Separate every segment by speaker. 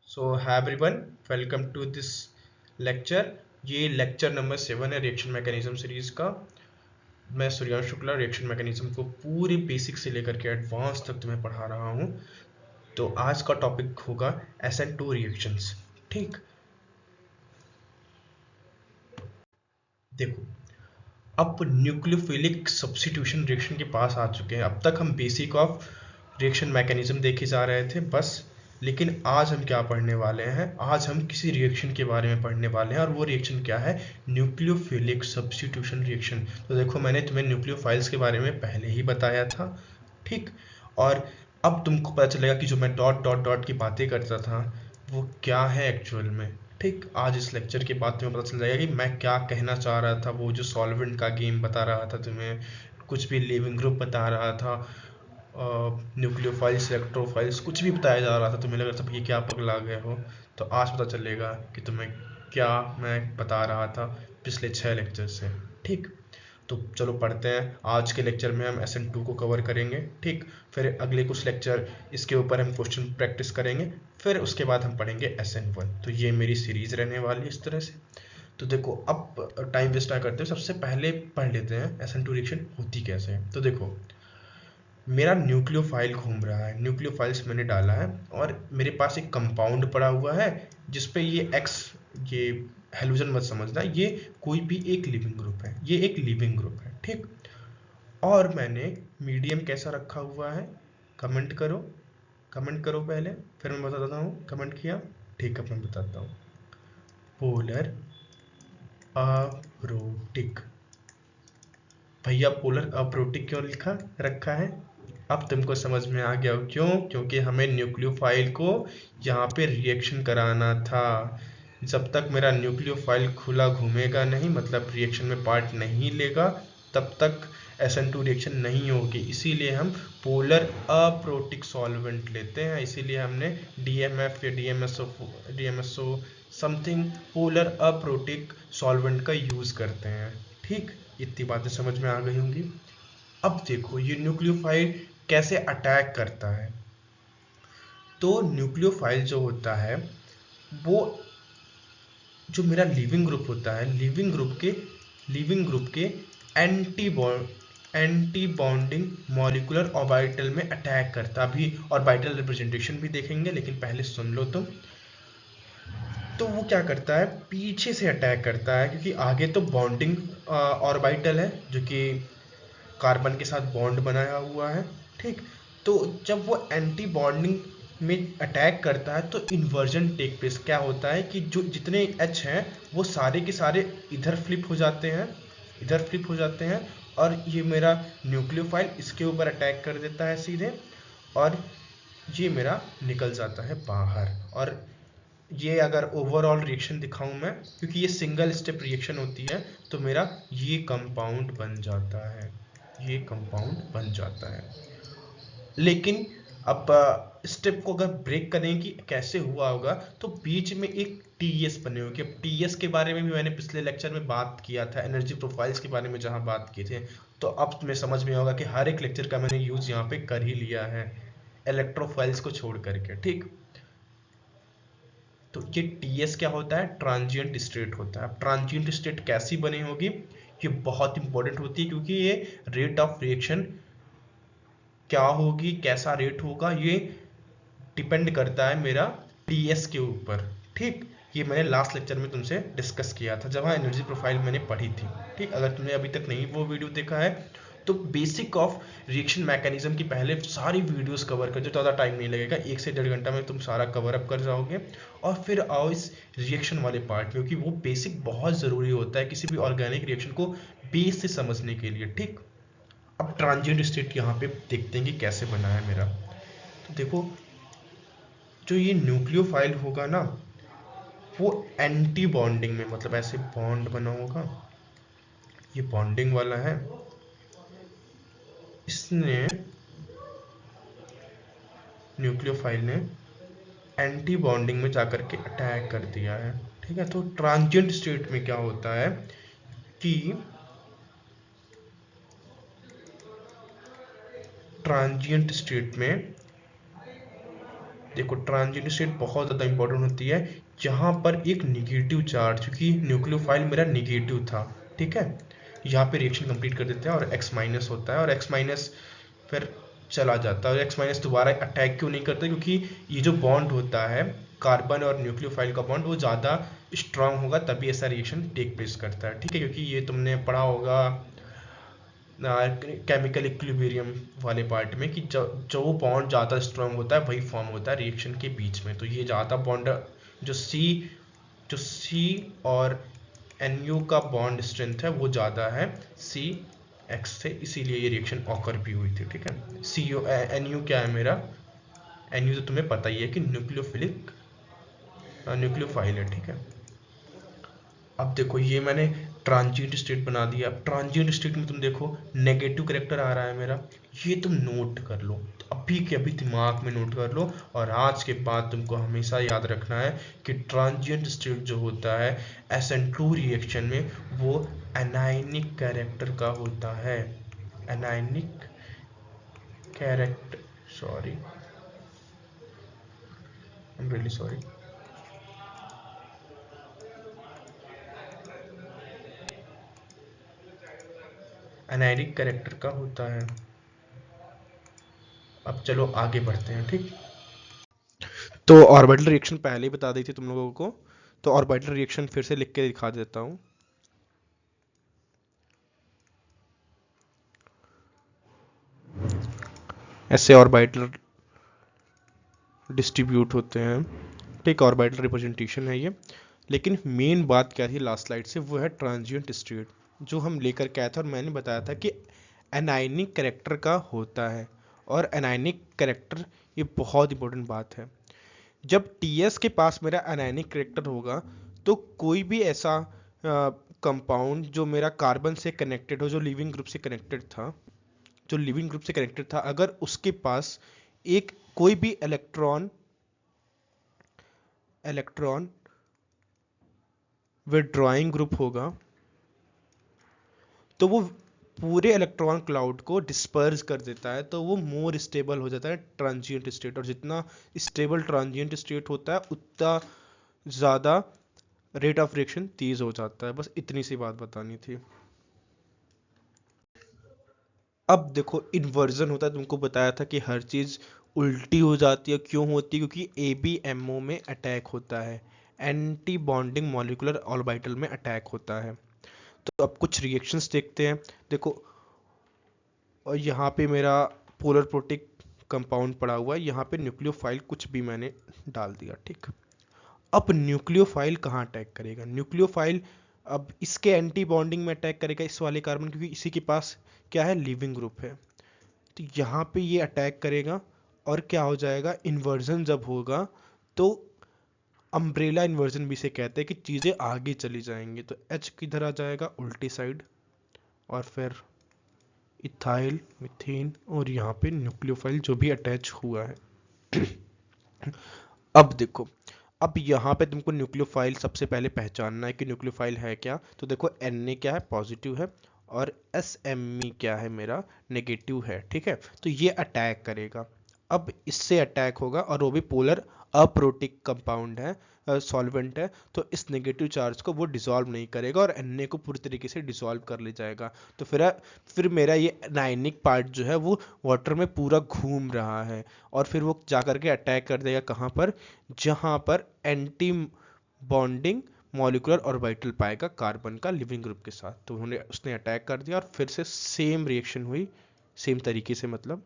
Speaker 1: So hi everyone, welcome to this lecture. ये lecture number 7 है reaction mechanism series का। मैं सूर्यांश शुक्ला रिएक्शन मैकेनिज्म को पूरे बेसिक से लेकर के एडवांस तक तुम्हें पढ़ा रहा हूँ। तो आज का टॉपिक होगा SN2 रिएक्शंस। ठीक, देखो, अब न्यूक्लियोफिलिक सब्स्टिट्यूशन रिएक्शन के पास आ चुके हैं। अब तक हम बेसिक ऑफ रिएक्शन मैकेनिज्म देखे जा रहे थे बस, लेकिन आज हम क्या पढ़ने वाले हैं? आज हम किसी रिएक्शन के बारे में पढ़ने वाले हैं, और वो रिएक्शन क्या है? Nucleophilic substitution reaction. तो देखो, मैंने तुम्हें न्यूक्लियोफाइल्स के बारे में पहले ही बताया था, ठीक। और अब तुमको पता चलेगा कि जो मैं डॉट डॉट डॉट की बातें करता था वो क्या है एक्चुअल में। ठीक, आज इस लेक्चर के बाद तुम्हें पता चल जाएगा कि मैं क्या कहना चाह रहा था। वो जो सॉल्वेंट का गेम बता रहा था तुम्हें, कुछ भी लिविंग ग्रुप बता रहा था, न्यूक्लियोफाइल्स इलेक्ट्रोफाइल्स कुछ भी बताया जा रहा था, तुम्हें लग रहा था ये क्या पगला गए हो। तो आज पता चलेगा कि तुम्हें क्या मैं बता रहा था पिछले 6 लेक्चर से। ठीक, तो चलो पढ़ते हैं। आज के लेक्चर में हम SN2 को कवर करेंगे, ठीक। फिर अगले कुछ लेक्चर इसके ऊपर हम क्वेश्चन प्रैक्टिस करेंगे। फिर उसके बाद हम पढ़ेंगे SN1। तो ये मेरी सीरीज रहने वाली है इस तरह से। तो देखो, अब टाइम वेस्ट ना करते हुए सबसे पहले पढ़ लेते हैं SN2 रिएक्शन होती कैसे है। तो देखो, मेरा न्यूक्लियोफाइल घूम रहा है, न्यूक्लियोफाइल्स मैंने डाला है, और मेरे पास एक कंपाउंड पड़ा हुआ है जिसपे ये एक्स, ये हेलोजन मत समझना, ये कोई भी एक लिविंग ग्रुप है, ये एक लिविंग ग्रुप है, ठीक। और मैंने मीडियम कैसा रखा हुआ है? कमेंट करो, कमेंट करो पहले, फिर मैं बताता हूँ। कमेंट किया? ठीक है, मैं बताता हूँ। Polar aprotic. भैया पोलर अप्रोटिक क्यों लिखा रखा है? अब तुमको समझ में आ गया हो क्यों? क्योंकि हमें न्यूक्लियोफाइल को यहाँ पे रिएक्शन कराना था। जब तक मेरा न्यूक्लियोफाइल खुला घूमेगा नहीं, मतलब रिएक्शन में पार्ट नहीं लेगा, तब तक SN2 रिएक्शन नहीं होगी। इसीलिए हम पोलर अप्रोटिक सॉल्वेंट लेते हैं। इसीलिए हमने DMF या DMSO something polar aprotic solvent का यूज़ करते हैं, ठीक। इतनी बातें समझ में आ गई होंगी। अब देखो, ये न्यूक्लियोफाइल कैसे अटैक करता है। तो न्यूक्लियोफाइल जो होता है, वो जो मेरा लिविंग ग्रुप होता है, लिविंग ग्रुप के एंटी बॉन्डिंग मॉलिक्यूलर ऑर्बिटल में अटैक करता। अभी ऑर्बिटल रिप्रेजेंटेशन भी देखेंगे, लेकिन पहले सुन लो तुम। तो वो क्या करता है? पीछे से अटैक करता है, क्योंकि आगे तो बॉन्डिंग ऑर्बिटल है जो कि कार्बन के साथ बॉन्ड बनाया हुआ है, ठीक। तो जब वो एंटी बॉन्डिंग में अटैक करता है तो इन्वर्जन टेक प्लेस। क्या होता है कि जो जितने H हैं वो सारे के सारे इधर फ्लिप हो जाते हैं, इधर फ्लिप हो जाते हैं, और ये मेरा न्यूक्लियोफाइल इसके ऊपर अटैक कर देता है सीधे, और ये मेरा निकल जाता है बाहर। और ये अगर ओवरऑल रिएक्शन दिखाऊं मैं, क्योंकि ये सिंगल स्टेप रिएक्शन होती है, तो मेरा ये कंपाउंड बन जाता है, ये कंपाउंड बन जाता है। लेकिन अब स्टेप को अगर ब्रेक करें कि कैसे हुआ होगा, तो बीच में एक TS बने होगी। अब TS के बारे में भी मैंने पिछले लेक्चर में बात किया था, एनर्जी प्रोफाइल्स के बारे में जहां बात किए थे। तो अब तुम्हें समझ में होगा कि हर एक लेक्चर का मैंने यूज यहाँ पे कर ही लिया है, इलेक्ट्रोफाइल्स को छोड़ करके, ठीक। तो ये TS क्या होता है? ट्रांजिएंट स्टेट होता है। अब ट्रांजिएंट स्टेट कैसी बनी होगी, ये बहुत इंपॉर्टेंट होती है, क्योंकि ये रेट ऑफ रिएक्शन क्या होगी, कैसा रेट होगा, ये डिपेंड करता है मेरा TS के ऊपर, ठीक। ये मैंने लास्ट लेक्चर में तुमसे डिस्कस किया था, जब हाँ एनर्जी प्रोफाइल मैंने पढ़ी थी, ठीक। अगर तुमने अभी तक नहीं वो वीडियो देखा है, तो बेसिक ऑफ रिएक्शन मैकेनिज्म की पहले सारी वीडियोस कवर कर, जो ज़्यादा टाइम नहीं लगेगा, 1 से 1.5 घंटा में तुम सारा कवर अप कर जाओगे। और फिर आओ इस रिएक्शन वाले पार्ट में, क्योंकि वो बेसिक बहुत ज़रूरी होता है किसी भी ऑर्गेनिक रिएक्शन को बेस से समझने के लिए, ठीक। अब ट्रांजिएंट स्टेट यहाँ पे देखते हैं कि कैसे बना है मेरा। तो देखो, जो ये न्यूक्लियोफाइल होगा ना, वो एंटी बॉन्डिंग में, मतलब ऐसे बॉन्ड बना होगा, ये बॉन्डिंग वाला है, इसने, न्यूक्लियोफाइल ने एंटी बॉन्डिंग में जाकर के अटैक कर दिया है, ठीक है। तो ट्रांजिएंट स्टेट में क्या होता है कि ट्रांजिएंट स्टेट में देखो ट्रांजिशन स्टेट बहुत ज़्यादा इंपॉर्टेंट होती है जहाँ पर एक निगेटिव चार्ज, क्योंकि न्यूक्लियोफाइल मेरा निगेटिव था, ठीक है, यहाँ पे रिएक्शन कंप्लीट कर देते हैं और X माइनस होता है और X माइनस फिर चला जाता है और X माइनस दोबारा अटैक क्यों नहीं करता, क्योंकि ये जो बॉन्ड होता है कार्बन और न्यूक्लियोफाइल का बॉन्ड वो ज़्यादा स्ट्रांग होगा तभी ऐसा रिएक्शन टेक प्लेस करता है, ठीक है, क्योंकि ये तुमने पढ़ा होगा केमिकल इक्विलिब्रियम वाले पार्ट में कि जो बॉन्ड ज़्यादा स्ट्रांग होता है वही फॉर्म होता है रिएक्शन के बीच में। तो ये ज़्यादा बॉन्ड जो सी और NU का बॉन्ड स्ट्रेंथ है वो ज़्यादा है CX से, इसीलिए ये रिएक्शन ऑकर भी हुई थी, ठीक है। NU क्या है मेरा, NU तो तुम्हें पता ही है कि न्यूक्लियोफाइल है, ठीक है। अब देखो ये मैंने ट्रांजिएंट स्टेट बना दिया। अब ट्रांजिएंट स्टेट में तुम देखो नेगेटिव करेक्टर आ रहा है मेरा, ये तुम नोट कर लो, तो अभी के अभी दिमाग में नोट कर लो और आज के बाद तुमको हमेशा याद रखना है कि ट्रांजिएंट स्टेट जो होता है SN2 रिएक्शन में वो एनायनिक कैरेक्टर का होता है। Anionic character, sorry, I am really sorry. Anionic character का होता है। अब चलो आगे बढ़ते हैं, ठीक। तो ऑर्बिटल रिएक्शन पहले ही बता दी थी तुम लोगों को, तो ऑर्बिटल रिएक्शन फिर से लिख के दिखा देता हूं। ऐसे ऑर्बिटल डिस्ट्रीब्यूट होते हैं, ठीक, ऑर्बिटल रिप्रेजेंटेशन है ये। लेकिन मेन बात क्या थी लास्ट स्लाइड से, वो है ट्रांजिएंट स्टेट जो हम लेकर के आया था और मैंने बताया था कि एनायनिक कैरेक्टर का होता है। और एनायनिक कैरेक्टर ये बहुत इंपॉर्टेंट बात है। जब TS के पास मेरा एनायनिक कैरेक्टर होगा तो कोई भी ऐसा कंपाउंड जो मेरा कार्बन से कनेक्टेड हो, जो लिविंग ग्रुप से कनेक्टेड था, अगर उसके पास एक कोई भी इलेक्ट्रॉन विड्रॉइंग ग्रुप होगा तो वो पूरे इलेक्ट्रॉन क्लाउड को डिस्पर्स कर देता है, तो वो मोर स्टेबल हो जाता है ट्रांजिएंट स्टेट। और जितना स्टेबल ट्रांजिएंट स्टेट होता है उतना ज़्यादा रेट ऑफ रिएक्शन तेज हो जाता है। बस इतनी सी बात बतानी थी। अब देखो इन्वर्जन होता है, तुमको बताया था कि हर चीज़ उल्टी हो जाती है। क्यों होती है? क्योंकि ABMO में अटैक होता है, एंटी बॉन्डिंग मॉलिक्यूलर ऑर्बिटल में अटैक होता है। तो अब कुछ रिएक्शंस देखते हैं। देखो और यहाँ पे मेरा पोलर प्रोटिक कंपाउंड पड़ा हुआ है, यहाँ पे न्यूक्लियोफाइल कुछ भी मैंने डाल दिया, ठीक। अब न्यूक्लियोफाइल कहाँ अटैक करेगा? न्यूक्लियोफाइल अब इसके एंटी बॉन्डिंग में अटैक करेगा, इस वाले कार्बन, क्योंकि इसी के पास क्या है, लिविंग ग्रुप है। तो यहाँ पे ये अटैक करेगा और क्या हो जाएगा, इन्वर्जन जब होगा तो अम्ब्रेला इन्वर्जन भी इसे कहते हैं कि चीज़ें आगे चली जाएंगी। तो H किधर आ जाएगा, उल्टी साइड, और फिर इथाइल, मीथेन, और यहाँ पे न्यूक्लियोफाइल जो भी अटैच हुआ है। अब देखो, अब यहाँ पे तुमको न्यूक्लियोफाइल सबसे पहले पहचानना है कि न्यूक्लियोफाइल है क्या। तो देखो Na क्या है, पॉजिटिव है, और SMe क्या है, मेरा नेगेटिव है, ठीक है। तो ये अटैक करेगा। अब इससे अटैक होगा और वो भी पोलर अप्रोटिक कंपाउंड है, सॉल्वेंट है, तो इस नेगेटिव चार्ज को वो डिसॉल्व नहीं करेगा और Na को पूरी तरीके से डिसॉल्व कर ले जाएगा। तो फिर मेरा ये एनायनिक पार्ट जो है वो वाटर में पूरा घूम रहा है और फिर वो जा करके अटैक कर देगा कहाँ पर, जहाँ पर एंटी बॉन्डिंग मॉलिक्यूलर ऑर्बिटल पाएगा कार्बन का लिविंग ग्रुप के साथ। तो उसने अटैक कर दिया और फिर से सेम रिएक्शन हुई, सेम तरीके से मतलब,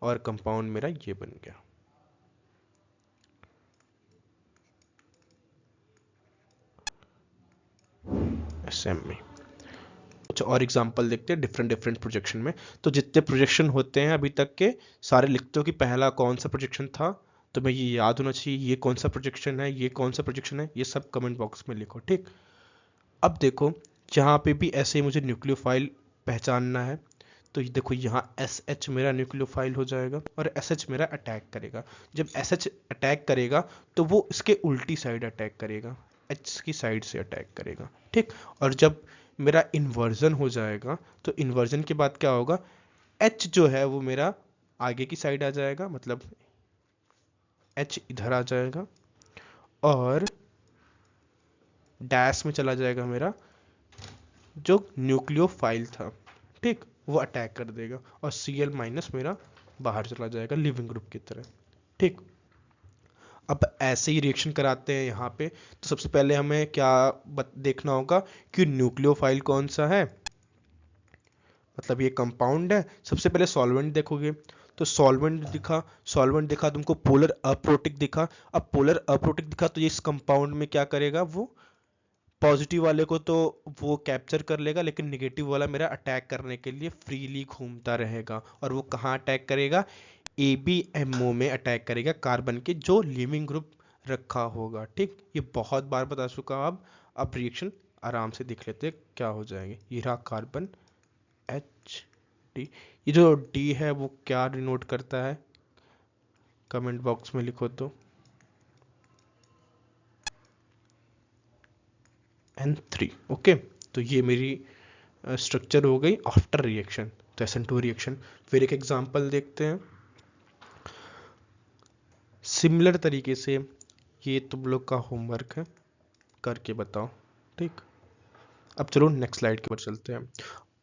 Speaker 1: और कंपाउंड मेरा ये बन गया। SMe। कुछ और एग्जांपल देखते हैं डिफरेंट प्रोजेक्शन में। तो जितने प्रोजेक्शन होते हैं अभी तक के सारे लिखते हो कि पहला कौन सा प्रोजेक्शन था, तो मैं ये याद होना चाहिए, ये कौन सा प्रोजेक्शन है, ये कौन सा प्रोजेक्शन है, ये सब कमेंट बॉक्स में लिखो, ठीक। अब देखो यहाँ पे भी ऐसे ही मुझे न्यूक्लियोफाइल पहचानना है। तो ये देखो यहाँ SH मेरा न्यूक्लियोफाइल हो जाएगा और SH मेरा अटैक करेगा। जब SH अटैक करेगा तो वो इसके उल्टी साइड अटैक करेगा, H की साइड से अटैक करेगा, ठीक। और जब मेरा इन्वर्जन हो जाएगा तो इन्वर्जन के बाद क्या होगा, H जो है वो मेरा आगे की साइड आ जाएगा, मतलब H इधर आ जाएगा और डैश में चला जाएगा मेरा जो न्यूक्लियोफाइल था, ठीक, वो अटैक कर देगा और Cl माइनस मेरा बाहर चला जाएगा लिविंग ग्रुप की तरह, ठीक। अब ऐसे ही रिएक्शन कराते हैं यहाँ पे, तो सबसे पहले हमें क्या देखना होगा कि न्यूक्लियोफाइल कौन सा है, मतलब ये कंपाउंड है। सबसे पहले सॉल्वेंट देखोगे तो सॉल्वेंट दिखा तुमको पोलर अप्रोटिक दिखा। अब पोलर अप्रोटिक दिखा तो ये इस कंपाउंड में क्या करेगा, वो पॉजिटिव वाले को तो वो कैप्चर कर लेगा, लेकिन निगेटिव वाला मेरा अटैक करने के लिए फ्रीली घूमता रहेगा। और वो कहाँ अटैक करेगा, ABMO में अटैक करेगा, कार्बन के जो लिविंग ग्रुप रखा होगा, ठीक। ये बहुत बार बता चुका हूं। अब रिएक्शन आराम से देख लेते हैं क्या हो जाएंगे। ये रहा कार्बन HD, ये जो D है वो क्या डिनोट करता है, कमेंट बॉक्स में लिखो तो। N3, okay. तो ये मेरी स्ट्रक्चर हो गई आफ्टर रिएक्शन, तो SN2 रिएक्शन। फिर एक एग्जांपल देखते हैं सिमिलर तरीके से, ये तुम लोग का होमवर्क है, करके बताओ, ठीक। अब चलो नेक्स्ट स्लाइड के ऊपर चलते हैं।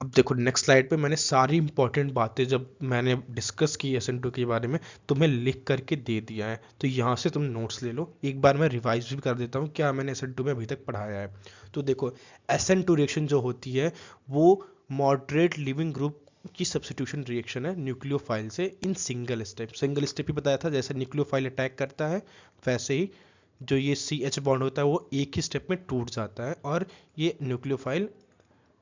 Speaker 1: अब देखो नेक्स्ट स्लाइड पे मैंने सारी इंपॉर्टेंट बातें जब मैंने डिस्कस की SN2 के बारे में तुम्हें लिख करके दे दिया है, तो यहाँ से तुम नोट्स ले लो। एक बार मैं रिवाइज भी कर देता हूँ क्या मैंने SN2 में अभी तक पढ़ाया है। तो देखो SN2 रिएक्शन जो होती है वो मॉडरेट लिविंग ग्रुप की सब्स्टिट्यूशन रिएक्शन है न्यूक्लियोफाइल से इन सिंगल स्टेप ही बताया था। जैसे न्यूक्लियोफाइल अटैक करता है वैसे ही जो ये CH बॉन्ड होता है वो एक ही स्टेप में टूट जाता है और ये न्यूक्लियोफाइल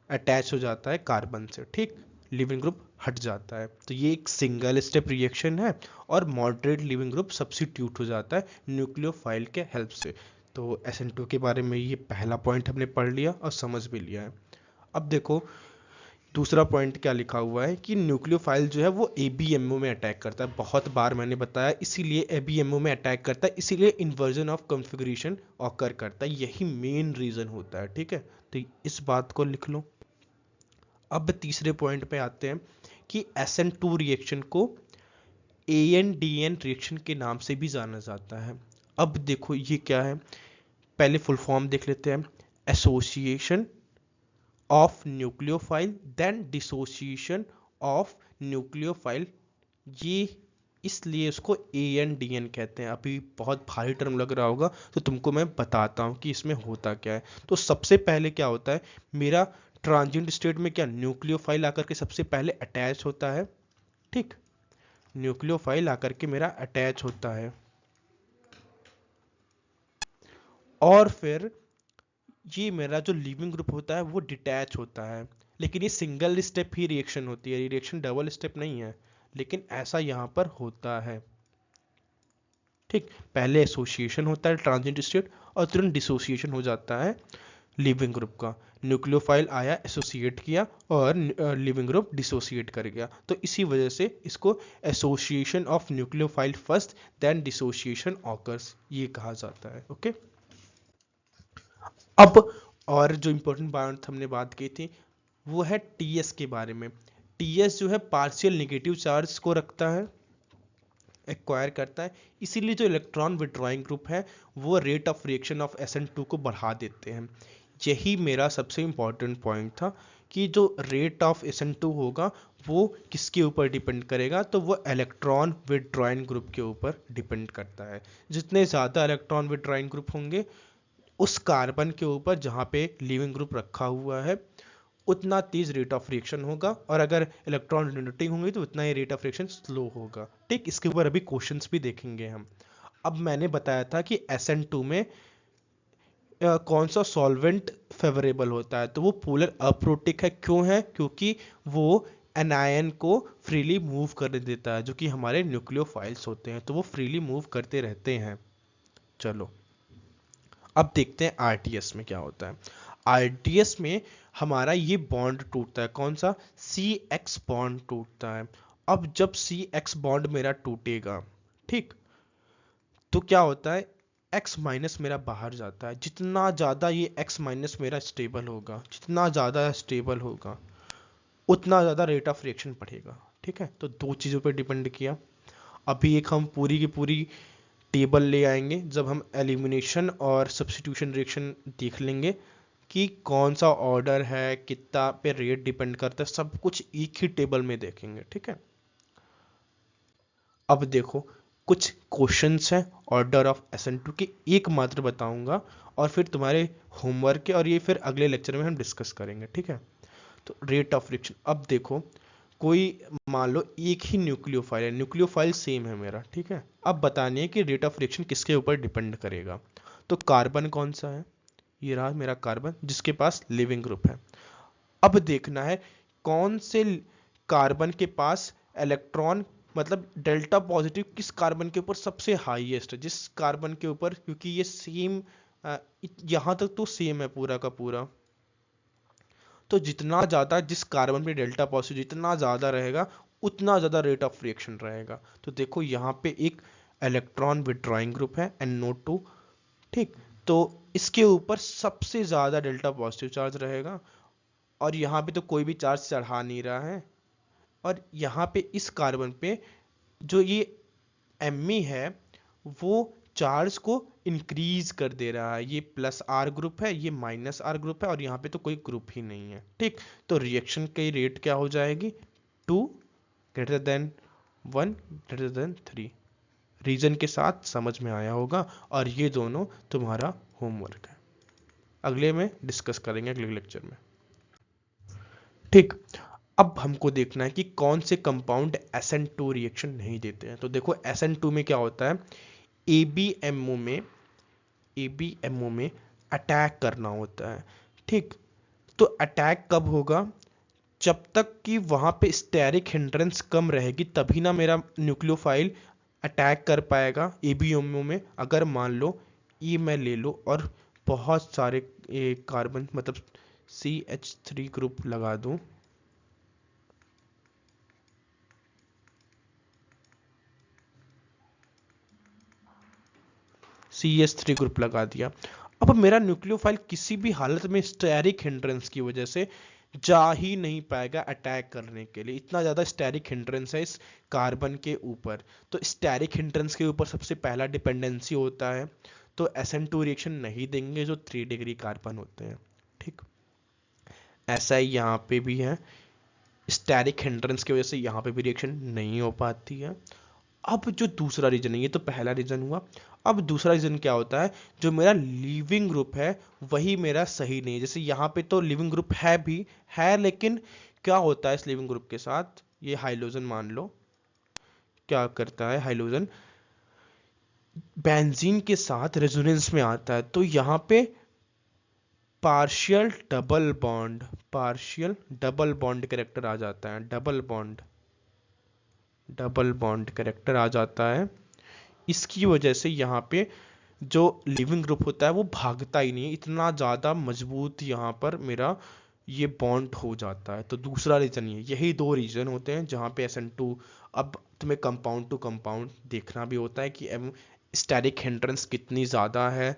Speaker 1: अटैच हो जाता है कार्बन से, ठीक, लिविंग ग्रुप हट जाता है। तो ये एक सिंगल स्टेप रिएक्शन है और मॉडरेट लिविंग ग्रुप सब्स्टिट्यूट हो जाता है न्यूक्लियोफाइल के हेल्प से। तो SN2 के बारे में ये पहला पॉइंट हमने पढ़ लिया और समझ भी लिया है। अब देखो दूसरा पॉइंट क्या लिखा हुआ है कि न्यूक्लियोफाइल जो है वो ABMO में अटैक करता है। बहुत बार मैंने बताया, इसीलिए ABMO में अटैक करता है, इसीलिए इन्वर्जन ऑफ कॉन्फ़िगरेशन ऑकर करता है, यही मेन रीजन होता है, ठीक है। तो इस बात को लिख लो। अब तीसरे पॉइंट पे आते हैं कि SN2 रिएक्शन को ANDN रिएक्शन के नाम से भी जाना जाता है। अब देखो ये क्या है, पहले फुल फॉर्म देख लेते हैं। Association of nucleophile then dissociation of nucleophile, ये इसलिए उसको ANDN कहते हैं। अभी बहुत भारी टर्म लग रहा होगा तो तुमको मैं बताता हूँ कि इसमें होता क्या है। तो सबसे पहले क्या होता है, मेरा ट्रांजिएंट स्टेट में क्या न्यूक्लियोफाइल आकर के सबसे पहले अटैच होता है, ठीक, न्यूक्लियोफाइल आकर के मेरा अटैच होता है और फिर ये मेरा जो लिविंग ग्रुप होता है वो डिटैच होता है। लेकिन ये सिंगल स्टेप ही रिएक्शन होती है, रिएक्शन डबल स्टेप नहीं है, लेकिन ऐसा यहाँ पर होता है, ठीक। पहले एसोसिएशन होता है ट्रांजिएंट स्टेट और तुरंत डिसोसिएशन हो जाता है लिविंग ग्रुप का। न्यूक्लियोफाइल आया, एसोसिएट किया और लिविंग ग्रुप डिसोसिएट कर गया। तो इसी वजह से इसको association of nucleophile first then dissociation occurs ये कहा जाता है, ओके। अब और जो इम्पोर्टेंट बात हमने बात की थी वो है TS के बारे में। TS जो है पार्शियल नेगेटिव चार्ज को रखता है, एक्वायर करता है, इसीलिए जो इलेक्ट्रॉन विड्रॉइंग ग्रुप है वो rate of reaction of SN2 को बढ़ा देते हैं। यही मेरा सबसे इम्पॉर्टेंट पॉइंट था कि जो रेट ऑफ SN2 होगा वो किसके ऊपर डिपेंड करेगा, तो वो इलेक्ट्रॉन विड्रॉइंग ग्रुप के ऊपर डिपेंड करता है। जितने ज़्यादा इलेक्ट्रॉन विड्रॉइंग ग्रुप होंगे उस कार्बन के ऊपर जहाँ पे लिविंग ग्रुप रखा हुआ है उतना तेज रेट ऑफ रिएक्शन होगा, और अगर इलेक्ट्रॉन डोनेटिंग होंगे तो उतना ही रेट ऑफ रिएक्शन स्लो होगा, ठीक। इसके ऊपर अभी क्वेश्चंस भी देखेंगे हम। अब मैंने बताया था कि SN2 में कौन सा सॉल्वेंट फेवरेबल होता है, तो वो पोलर अप्रोटिक है। क्यों है, क्योंकि वो एनायन को फ्रीली मूव करने देता है, जो कि हमारे न्यूक्लियोफाइल्स होते हैं तो वो फ्रीली मूव करते रहते हैं। चलो अब देखते हैं RTS में क्या होता है। RTS में हमारा ये बॉन्ड टूटता है, कौन सा, CX बॉन्ड टूटता है। अब जब CX बॉन्ड मेरा टूटेगा, ठीक, तो क्या होता है, X माइनस मेरा बाहर जाता है। जितना ज़्यादा ये X माइनस मेरा स्टेबल होगा, जितना ज़्यादा स्टेबल होगा उतना ज़्यादा रेट ऑफ रिएक्शन बढ़ेगा, ठीक है। तो दो चीज़ों पर डिपेंड किया। अभी एक हम पूरी की पूरी टेबल ले आएंगे जब हम एलिमिनेशन और सब्स्टिट्यूशन रिएक्शन देख लेंगे कि कौन सा ऑर्डर है, कितना पे रेट डिपेंड करता है, सब कुछ एक ही टेबल में देखेंगे। ठीक है, अब देखो कुछ क्वेश्चंस हैं ऑर्डर ऑफ SN2 के, एक मात्र बताऊंगा और फिर तुम्हारे होमवर्क के, और ये फिर अगले लेक्चर में हम डिस्कस करेंगे। ठीक है, तो रेट ऑफ रिएक्शन, अब देखो कोई मान लो एक ही न्यूक्लियोफाइल है, न्यूक्लियोफाइल सेम है मेरा। ठीक है, अब बतानी है कि रेट ऑफ रिएक्शन किसके ऊपर डिपेंड करेगा। तो कार्बन कौन सा है, ये रहा मेरा कार्बन जिसके पास लिविंग ग्रुप है। अब देखना है कौन से कार्बन के पास इलेक्ट्रॉन मतलब डेल्टा पॉजिटिव किस कार्बन के ऊपर सबसे हाईएस्ट है, जिस कार्बन के ऊपर, क्योंकि ये सेम यहां तक तो सेम है पूरा का पूरा, तो जितना ज्यादा जिस कार्बन पे डेल्टा पॉजिटिव जितना ज्यादा रहेगा उतना ज्यादा रेट ऑफ रिएक्शन रहेगा। तो देखो यहाँ पे एक इलेक्ट्रॉन विड्रॉइंग ग्रुप है NO2। ठीक, तो इसके ऊपर सबसे ज्यादा डेल्टा पॉजिटिव चार्ज रहेगा, और यहाँ पे तो कोई भी चार्ज चढ़ा नहीं रहा है, और यहाँ पे इस कार्बन पे जो ये Me है वो चार्ज को इंक्रीज कर दे रहा है। ये +R ग्रुप है, ये -R ग्रुप है, और यहाँ पे तो कोई ग्रुप ही नहीं है। ठीक, तो रिएक्शन की रेट क्या हो जाएगी, 2 > 1 > 3। रीजन के साथ समझ में आया होगा, और ये दोनों तुम्हारा होमवर्क है, अगले में डिस्कस करेंगे अगले लेक्चर में। ठीक, अब हमको देखना है कि कौन से कंपाउंड SN2 रिएक्शन नहीं देते हैं। तो देखो SN2 में क्या होता है, ABMO में अटैक करना होता है। ठीक, तो अटैक कब होगा, जब तक कि वहां पे स्टेरिक हिंड्रेंस कम रहेगी तभी ना मेरा न्यूक्लियोफाइल अटैक कर पाएगा ABMO में। अगर मान लो ये मैं ले लो और बहुत सारे कार्बन मतलब CH3 ग्रुप लगा दूं, CH3 ग्रुप लगा दिया, अब मेरा न्यूक्लियोफाइल किसी भी हालत में स्टेरिक हिंड्रेंस की वजह से जा ही नहीं पाएगा अटैक करने के लिए। इतना ज्यादा स्टेरिक हिंड्रेंस है इस कार्बन के ऊपर। तो स्टेरिक हिंड्रेंस के ऊपर सबसे पहला डिपेंडेंसी होता है, तो SN2 रिएक्शन नहीं देंगे जो 3 डिग्री कार्बन होते हैं। ठीक, ऐसा ही यहाँ पे भी है, स्टेरिक हिंड्रेंस की वजह से यहाँ पे भी रिएक्शन नहीं हो पाती है। अब जो दूसरा रीजन है, ये तो पहला रीजन हुआ, अब दूसरा रीजन क्या होता है, जो मेरा लिविंग ग्रुप है वही मेरा सही नहीं है। जैसे यहाँ पे तो लिविंग ग्रुप है भी है, लेकिन क्या होता है इस लिविंग ग्रुप के साथ, ये हाइड्रोजन मान लो क्या करता है, हाइड्रोजन बेंजीन के साथ रेजोनेंस में आता है, तो यहाँ पे पार्शियल डबल बॉन्ड कैरेक्टर आ जाता है, डबल बॉन्ड कैरेक्टर आ जाता है। इसकी वजह से यहाँ पे जो लिविंग ग्रुप होता है वो भागता ही नहीं है, इतना ज़्यादा मजबूत यहाँ पर मेरा ये बॉन्ड हो जाता है। तो दूसरा रीजन ये, यही 2 रीजन होते हैं जहाँ पे SN2, अब तुम्हें कंपाउंड टू कंपाउंड देखना भी होता है कि स्टेरिक हिंड्रेंस कितनी ज़्यादा है।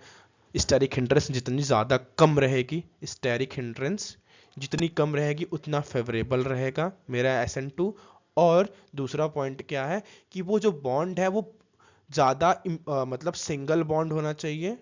Speaker 1: स्टेरिक हिंड्रेंस जितनी ज़्यादा कम रहेगी, स्टेरिक हिंड्रेंस जितनी कम रहेगी उतना फेवरेबल रहेगा मेरा SN2। और दूसरा पॉइंट क्या है कि वो जो बॉन्ड है वो ज़्यादा मतलब सिंगल बॉन्ड होना चाहिए,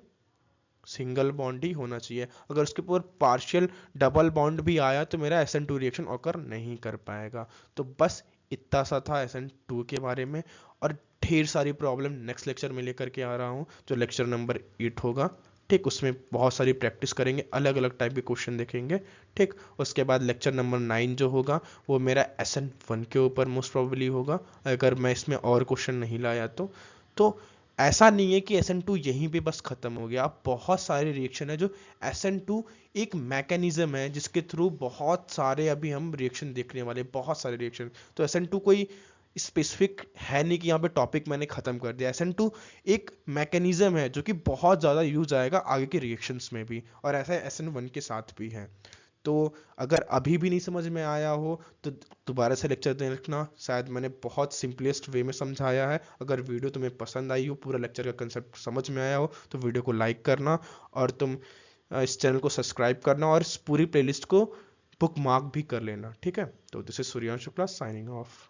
Speaker 1: सिंगल बॉन्ड ही होना चाहिए। अगर उसके ऊपर पार्शियल डबल बॉन्ड भी आया तो मेरा SN2 रिएक्शन ऑकर नहीं कर पाएगा। तो बस इतना सा था SN2 के बारे में, और ढेर सारी प्रॉब्लम नेक्स्ट लेक्चर में लेकर के आ रहा हूँ जो लेक्चर नंबर 8 होगा। ठीक, उसमें बहुत सारी प्रैक्टिस करेंगे, अलग अलग टाइप के क्वेश्चन देखेंगे। ठीक, उसके बाद लेक्चर नंबर 9 जो होगा वो मेरा SN1 के ऊपर मोस्ट प्रोबेबली होगा, अगर मैं इसमें और क्वेश्चन नहीं लाया तो ऐसा नहीं है कि SN2 यहीं पे बस खत्म हो गया। अब बहुत सारे रिएक्शन है जो SN2 एक मैकेनिज्म है जिसके थ्रू बहुत सारे अभी हम रिएक्शन देखने वाले, बहुत सारे रिएक्शन। तो SN2 कोई स्पेसिफिक है नहीं कि यहाँ पे टॉपिक मैंने खत्म कर दिया। SN2 एक मैकेनिज्म है जो कि बहुत ज़्यादा यूज आएगा आगे के रिएक्शंस में भी, और ऐसा SN1 के साथ भी है। तो अगर अभी भी नहीं समझ में आया हो तो दोबारा से लेक्चर देखना, शायद मैंने बहुत सिंपलेस्ट वे में समझाया है। अगर वीडियो तुम्हें पसंद आई हो, पूरा लेक्चर का कंसेप्ट समझ में आया हो, तो वीडियो को लाइक करना, और तुम इस चैनल को सब्सक्राइब करना, और इस पूरी प्लेलिस्ट को बुक मार्क भी कर लेना। ठीक है, तो this is Suryansh Shukla signing off.